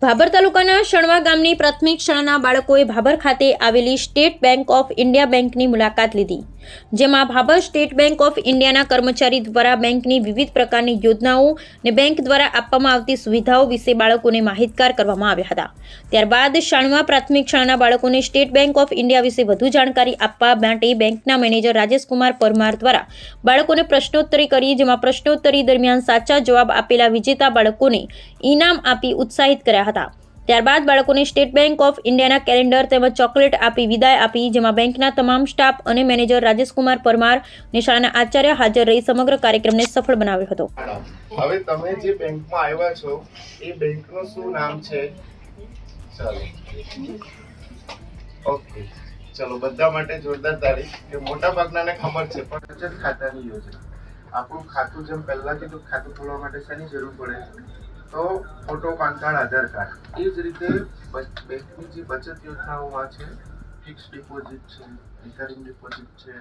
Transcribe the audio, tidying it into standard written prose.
ભાભર તાલુકાના શણવા ગામની પ્રાથમિક શાળાના બાળકોએ ભાભર ખાતે આવેલી સ્ટેટ બેંક ઓફ ઇન્ડિયા બેંકની મુલાકાત લીધી, જેમાં ભાભર સ્ટેટ બેંક ઓફ ઇન્ડિયાના કર્મચારી દ્વારા બેંકની વિવિધ પ્રકારની યોજનાઓ અને બેંક દ્વારા આપવામાં આવતી સુવિધાઓ વિશે બાળકોને માહિતગાર કરવામાં આવ્યા હતા। ત્યારબાદ શાણવા પ્રાથમિક શાળાના બાળકોને સ્ટેટ બેંક ઓફ ઇન્ડિયા વિશે વધુ જાણકારી આપવા માટે બેંકના મેનેજર રાજેશકુમાર પરમાર દ્વારા બાળકોને પ્રશ્નોત્તરી કરી, જેમાં પ્રશ્નોત્તરી દરમિયાન સાચા જવાબ આપેલા વિજેતા બાળકોને ઇનામ આપી ઉત્સાહિત કર્યા હતા। ત્યારબાદ બાળકોને સ્ટેટ બેંક ઓફ ઇન્ડિયાના કેલેન્ડર તેમજ ચોકલેટ આપી વિદાય આપી, જેમાં બેંકના તમામ સ્ટાફ અને મેનેજર રાજેશકુમાર પરમાર અને શાળાના આચાર્ય હાજર રહી સમગ્ર કાર્યક્રમને સફળ બનાવ્યો હતો। હવે તમે જે બેંકમાં આવ્યા છો એ બેંકનું શું નામ છે? ચાલો ઓકે, ચલો બધા માટે જોરદાર તાળી કે મોટા ભાગનાને ખબર છે પણ બચત ખાતાની યોજના આપણું ખાતું જેમ પહેલા કીધું ખાતું ખોલવા માટે શેની જરૂર પડે? તો ફોટો, પાન કાર્ડ, આધાર કાર્ડ। એ જ રીતે બેંકની જે બચત યોજનાઓમાં છે, ફિક્સ ડિપોઝિટ છે, રિકરિંગ ડિપોઝિટ છે,